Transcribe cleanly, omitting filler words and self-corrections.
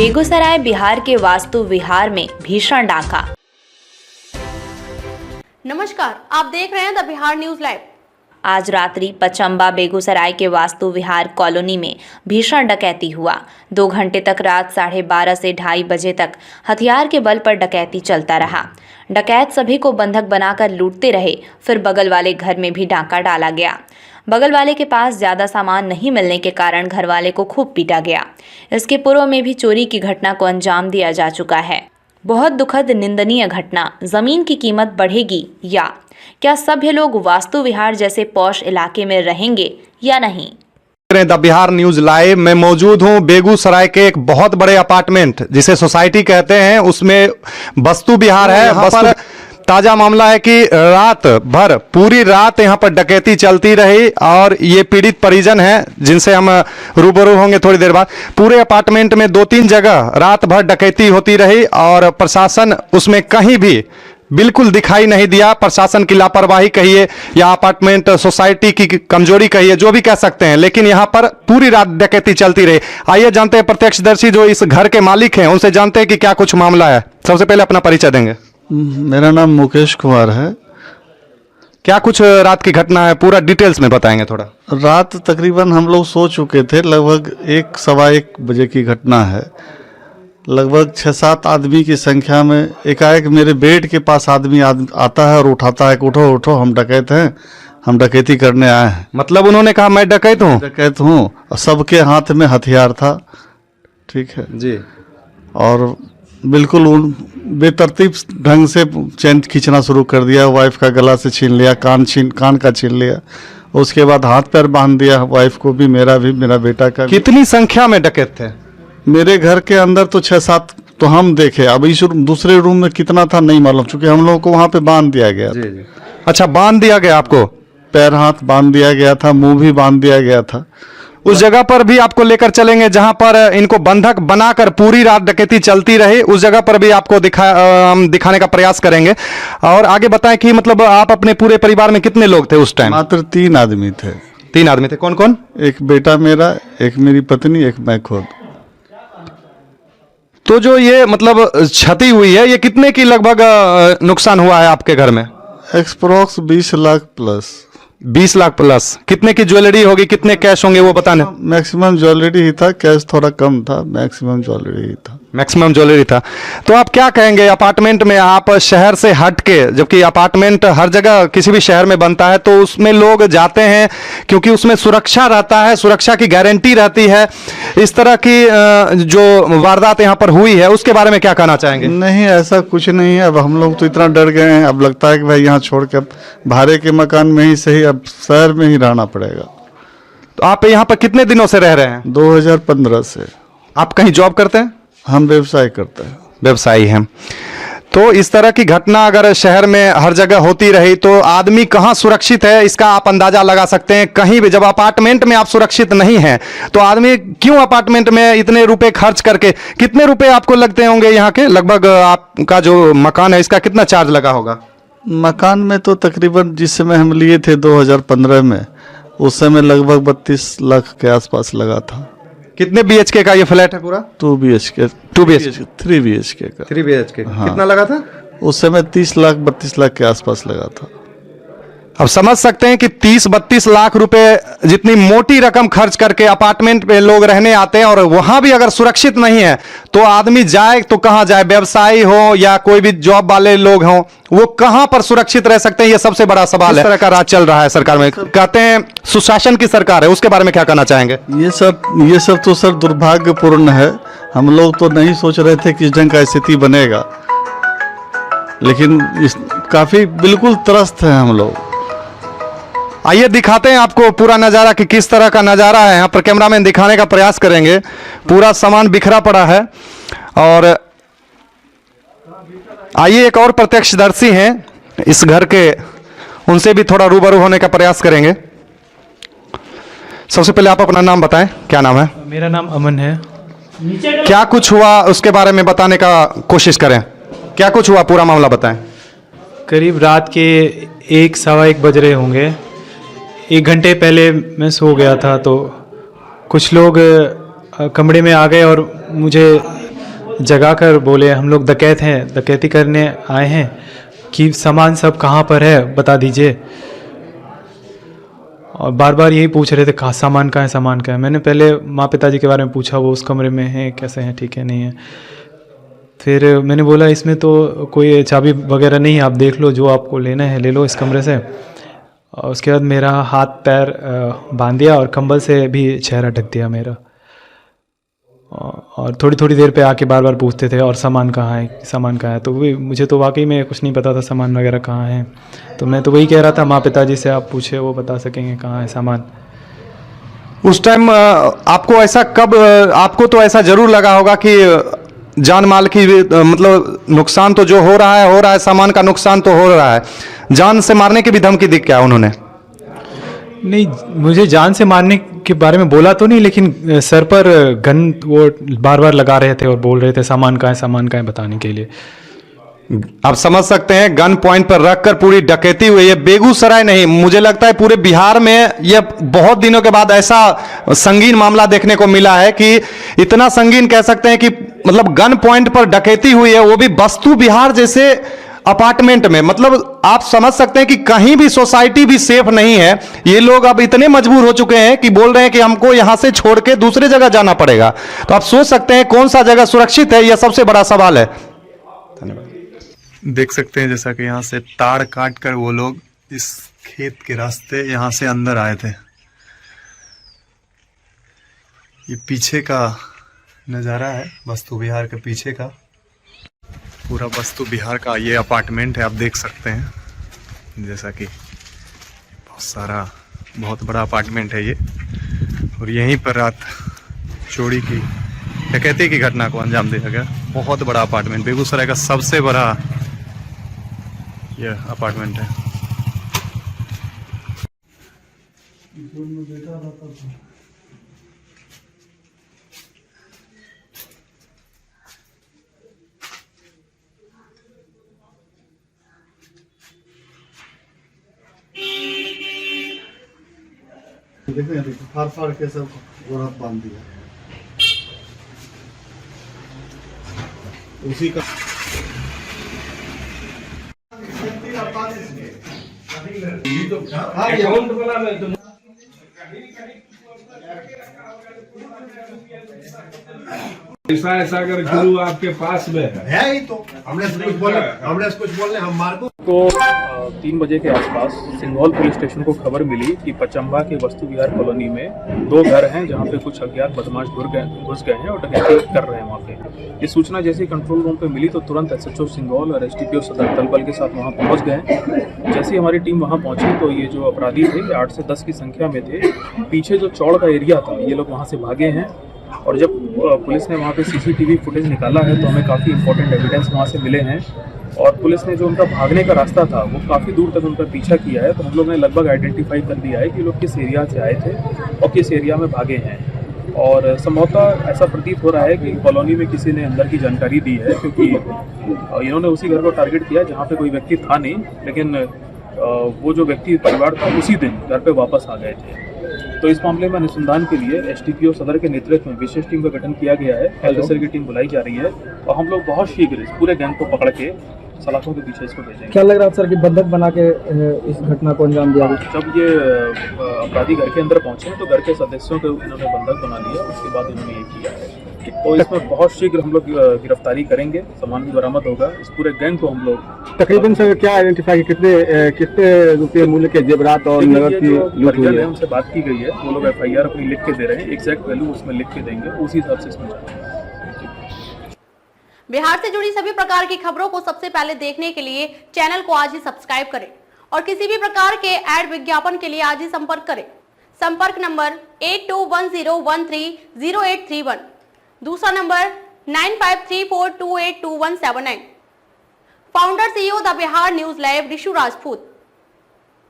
बेगूसराय बिहार के वास्तु विहार में भीषण डाका। नमस्कार, आप देख रहे हैं द बिहार न्यूज लाइव। आज रात्रि पचम्बा बेगूसराय के वास्तु विहार कॉलोनी में भीषण डकैती हुआ। 2 घंटे तक रात 12:30 से 2:30 बजे तक हथियार के बल पर डकैती चलता रहा। डकैत सभी को बंधक बनाकर लूटते रहे। फिर बगल वाले घर में भी डाका डाला गया। बगल वाले के पास ज्यादा सामान नहीं मिलने के कारण घर वाले को खूब पीटा गया। इसके पूर्व में भी चोरी की घटना को अंजाम दिया जा चुका है। बहुत दुखद निंदनीय घटना। जमीन की कीमत बढ़ेगी या क्या सभ्य लोग वास्तु विहार जैसे पॉश इलाके में रहेंगे या नहीं? द बिहार न्यूज लाइव में मौजूद हूं। बेगूसराय के एक बहुत बड़े अपार्टमेंट जिसे सोसाइटी कहते हैं उसमें वास्तु विहार है। यहाँ पर ताजा मामला है कि रात भर पूरी रात यहाँ पर डकैती चलती रही और ये पीड़ित परिजन हैं जिनसे हम रूबरू होंगे थोड़ी देर बाद। पूरे अपार्टमेंट में 2-3 जगह रात भर डकैती होती रही और प्रशासन उसमें कहीं भी बिल्कुल दिखाई नहीं दिया। प्रशासन की लापरवाही कहिए या अपार्टमेंट सोसाइटी की कमजोरी कहिए, जो भी कह सकते हैं, लेकिन यहाँ पर पूरी रात डकैती चलती रही। आइए जानते हैं प्रत्यक्षदर्शी जो इस घर के मालिक हैं उनसे जानते हैं कि क्या कुछ मामला है। सबसे पहले अपना परिचय देंगे। मेरा नाम मुकेश कुमार है। क्या कुछ रात की घटना है, पूरा डिटेल्स में बताएंगे थोड़ा। रात तकरीबन हम लोग सो चुके थे, लगभग 1-1:15 बजे की घटना है। लगभग 6-7 आदमी की संख्या में एकाएक मेरे बेड के पास आदमी आता है और उठाता है कि उठो उठो, हम डकैत हैं, हम डकैती करने आए हैं। मतलब उन्होंने कहा मैं डकैत हूँ? डकैत हूँ। और सबके हाथ में हथियार था। ठीक है जी। और बिल्कुल बेतरतीब ढंग से चैन खींचना शुरू कर दिया। वाइफ का गला से छीन लिया, कान का छीन लिया। उसके बाद हाथ पैर बांध दिया, वाइफ को भी, मेरा भी, मेरा बेटा का। कितनी संख्या में डकैत थे? मेरे घर के अंदर तो 6-7 तो हम देखे। अब इस दूसरे रूम में कितना था नहीं मालूम, क्योंकि हम लोगों को वहाँ पे बांध दिया गया था। जी। अच्छा, बांध दिया गया आपको? पैर हाथ बांध दिया गया था, मुंह भी बांध दिया गया था। उस जगह पर भी आपको लेकर चलेंगे जहां पर इनको बंधक बनाकर पूरी रात डकैती चलती रही। उस जगह पर भी आपको दिखाने का प्रयास करेंगे। और आगे बताएं कि मतलब आप अपने पूरे परिवार में कितने लोग थे उस टाइम? मात्र 3 आदमी थे। 3 आदमी थे। कौन कौन? एक बेटा मेरा, एक मेरी पत्नी, एक मैं खुद। तो जो ये मतलब क्षति हुई है, ये कितने की लगभग नुकसान हुआ है आपके घर में? एक्सप्रोक्स 20 लाख प्लस। 20 लाख प्लस। कितने की ज्वेलरी होगी, कितने कैश होंगे वो बताने? मैक्सिमम ज्वेलरी ही था, कैश थोड़ा कम था। मैक्सिमम ज्वेलरी ही था। मैक्सिमम ज्वेलरी था। तो आप क्या कहेंगे, अपार्टमेंट में आप शहर से हट के, जबकि अपार्टमेंट हर जगह किसी भी शहर में बनता है तो उसमें लोग जाते हैं क्योंकि उसमें सुरक्षा रहता है, सुरक्षा की गारंटी रहती है। इस तरह की जो वारदात यहाँ पर हुई है उसके बारे में क्या कहना चाहेंगे? नहीं, ऐसा कुछ नहीं है। अब हम लोग तो इतना डर गए हैं, अब लगता है कि भाई यहाँ छोड़ के अब भाड़े के मकान में ही सही, अब शहर में ही रहना पड़ेगा। तो आप यहाँ पर कितने दिनों से रह रहे हैं? 2015 से। आप कहीं जॉब करते हैं? हम व्यवसाय करते हैं। व्यवसायी हैं। तो इस तरह की घटना अगर शहर में हर जगह होती रही तो आदमी कहाँ सुरक्षित है इसका आप अंदाजा लगा सकते हैं। कहीं भी जब अपार्टमेंट में आप सुरक्षित नहीं हैं तो आदमी क्यों अपार्टमेंट में इतने रुपए खर्च करके? कितने रुपए आपको लगते होंगे यहाँ के? लगभग आपका जो मकान है इसका कितना चार्ज लगा होगा? मकान में तो तकरीबन जिस समय हम लिए थे 2015 में, उस समय लगभग 32 लाख के आसपास लगा था। कितने BHK का ये फ्लैट है पूरा? 2 BHK, 2 BHK, 3 BHK का। 3 BHK। हाँ। कितना लगा था उस समय? 30 लाख 32 लाख के आसपास लगा था। अब समझ सकते हैं कि 30-32 लाख रुपए जितनी मोटी रकम खर्च करके अपार्टमेंट पे लोग रहने आते हैं और वहां भी अगर सुरक्षित नहीं है तो आदमी जाए तो कहां जाए? व्यवसायी हो या कोई भी जॉब वाले लोग हों, वो कहां पर सुरक्षित रह सकते हैं? ये सबसे बड़ा सवाल है। इस तरह का राज चल रहा है सरकार में। कहते हैं सुशासन की सरकार है, उसके बारे में क्या कहना चाहेंगे? ये सब तो सर दुर्भाग्यपूर्ण है। हम लोग तो नहीं सोच रहे थे कि इस ढंग का स्थिति बनेगा, लेकिन काफी बिल्कुल त्रस्त है हम लोग। आइए दिखाते हैं आपको पूरा नज़ारा कि किस तरह का नज़ारा है। यहाँ पर कैमरामैन दिखाने का प्रयास करेंगे। पूरा सामान बिखरा पड़ा है। और आइए एक और प्रत्यक्षदर्शी हैं इस घर के, उनसे भी थोड़ा रूबरू होने का प्रयास करेंगे। सबसे पहले आप अपना नाम बताएं, क्या नाम है? मेरा नाम अमन है। क्या कुछ हुआ उसके बारे में बताने का कोशिश करें। क्या कुछ हुआ, पूरा मामला बताएं। करीब रात के 1-1:15 बज रहे होंगे। 1 घंटे पहले मैं सो गया था तो कुछ लोग कमरे में आ गए और मुझे जगा कर बोले हम लोग डकैत हैं, डकैती करने आए हैं, कि सामान सब कहाँ पर है बता दीजिए। और बार बार यही पूछ रहे थे कहाँ सामान कहाँ है, सामान कहाँ है। मैंने पहले माँ पिताजी के बारे में पूछा, वो उस कमरे में हैं, कैसे हैं, ठीक है नहीं है। फिर मैंने बोला इसमें तो कोई चाबी वगैरह नहीं है, आप देख लो, जो आपको लेना है ले लो इस कमरे से। और उसके बाद मेरा हाथ पैर बांध दिया और कंबल से भी चेहरा ढक दिया मेरा। और थोड़ी थोड़ी देर पे आके बार बार पूछते थे और सामान कहाँ है, सामान कहाँ है। तो वही, मुझे तो वाकई में कुछ नहीं पता था सामान वगैरह कहाँ है। तो मैं तो वही कह रहा था माँ पिताजी से, आप पूछे वो बता सकेंगे कहाँ है सामान। उस टाइम आपको ऐसा कब आपको तो ऐसा जरूर लगा होगा कि जान माल की मतलब नुकसान तो जो हो रहा है, सामान का नुकसान तो हो रहा है, जान से मारने की भी धमकी दी क्या उन्होंने? नहीं, मुझे जान से मारने के बारे में बोला तो नहीं, लेकिन सर पर गन वो बार बार लगा रहे थे और बोल रहे थे सामान कहाँ है, सामान कहाँ है बताने के लिए। आप समझ सकते हैं गन पॉइंट पर रखकर पूरी डकैती हुई है। बेगूसराय नहीं, मुझे लगता है पूरे बिहार में यह बहुत दिनों के बाद ऐसा संगीन मामला देखने को मिला है कि इतना संगीन कह सकते हैं कि मतलब गन पॉइंट पर डकैती हुई है, वो भी बस्तु बिहार जैसे अपार्टमेंट में। मतलब आप समझ सकते हैं कि कहीं भी सोसाइटी भी सेफ नहीं है। ये लोग अब इतने मजबूर हो चुके हैं कि बोल रहे हैं कि हमको यहां से छोड़ के दूसरे जगह जाना पड़ेगा। तो आप सोच सकते हैं कौन सा जगह सुरक्षित है, यह सबसे बड़ा सवाल है। देख सकते हैं जैसा कि यहाँ से तार काट कर वो लोग इस खेत के रास्ते यहाँ से अंदर आए थे। ये पीछे का नज़ारा है, बस्तु बिहार के पीछे का पूरा बस्तु बिहार का ये अपार्टमेंट है। आप देख सकते हैं जैसा कि बहुत बड़ा अपार्टमेंट है ये, और यहीं पर रात चोरी की डकैती की घटना को अंजाम दिया गया। बहुत बड़ा अपार्टमेंट, बेगूसराय का सबसे बड़ा यह अपार्टमेंट है। देखिए फाड़ फाड़ के सब गोरा बांध दिया उसी का। ऐसा अगर गुरु आपके पास में है ही तो हमने कुछ बोलने हम मार दो। तो 3 बजे के आसपास सिंघौल पुलिस स्टेशन को खबर मिली कि पचम्बा के वस्तु विहार कॉलोनी में 2 घर हैं जहां पे कुछ अज्ञात बदमाश घुस गए हैं और डकैती कर रहे हैं वहां पे। ये सूचना जैसे कंट्रोल रूम पे मिली तो तुरंत एसएचओ सिंघौल और एसडीपीओ सदर दलबल के साथ वहां पहुंच गए। जैसे हमारी टीम वहां पहुंची तो ये जो अपराधी थे 8 से 10 की संख्या में थे। पीछे जो चौड़ का एरिया था ये लोग वहाँ से भागे हैं, और जब पुलिस ने वहाँ पे सीसीटीवी फुटेज निकाला है तो हमें काफ़ी इंपॉर्टेंट एविडेंस वहाँ से मिले हैं। और पुलिस ने जो उनका भागने का रास्ता था वो काफ़ी दूर तक उनका पीछा किया है। तो हम लोग ने लगभग आइडेंटिफाई कर दिया है कि लोग किस एरिया से आए थे और किस एरिया में भागे हैं। और संभवतः ऐसा प्रतीत हो रहा है कि कॉलोनी में किसी ने अंदर की जानकारी दी है, क्योंकि इन्होंने उसी घर को टारगेट किया जहाँ पे कोई व्यक्ति था नहीं, लेकिन वो जो व्यक्ति परिवार था उसी दिन घर पे वापस आ गए थे। तो इस मामले में अनुसंधान के लिए एसडीपीओ सदर के नेतृत्व में विशेष टीम का गठन किया गया है। ऑफिसर की टीम बुलाई जा रही है और हम लोग बहुत शीघ्र इस पूरे गैंग को पकड़ के सलाखों के पीछे इसको भेजेंगे। क्या लग रहा है सर कि बंधक बना के इस घटना को अंजाम दिया? जब ये अपराधी घर के अंदर पहुंचे तो घर के सदस्यों को इन्होंने बंधक बना लिया, उसके बाद इन्होंने ये किया है। तो इसमें बहुत शीघ्र हम लोग गिरफ्तारी करेंगे, सामान भी बरामद होगा। इस पूरे गैंग को हम लोग तकरीबन सर क्या आइडेंटिफाई कितने रुपये मूल्य के जेवरात और नगद की लूट हुई है? उनसे बात की गई है, वो लोग एफआईआर अपनी लिख के दे रहे हैं, एग्जैक्ट वैल्यू उसमें लिख के देंगे, उसी हिसाब से इसमें बिहार से जुड़ी सभी प्रकार की खबरों को सबसे पहले देखने के लिए चैनल को आज ही सब्सक्राइब करें और किसी भी प्रकार के एड विज्ञापन के लिए आज ही संपर्क करें। संपर्क नंबर 8210130831, दूसरा number 9534282179। Founder CEO the Bihar news live Rishu Rajput.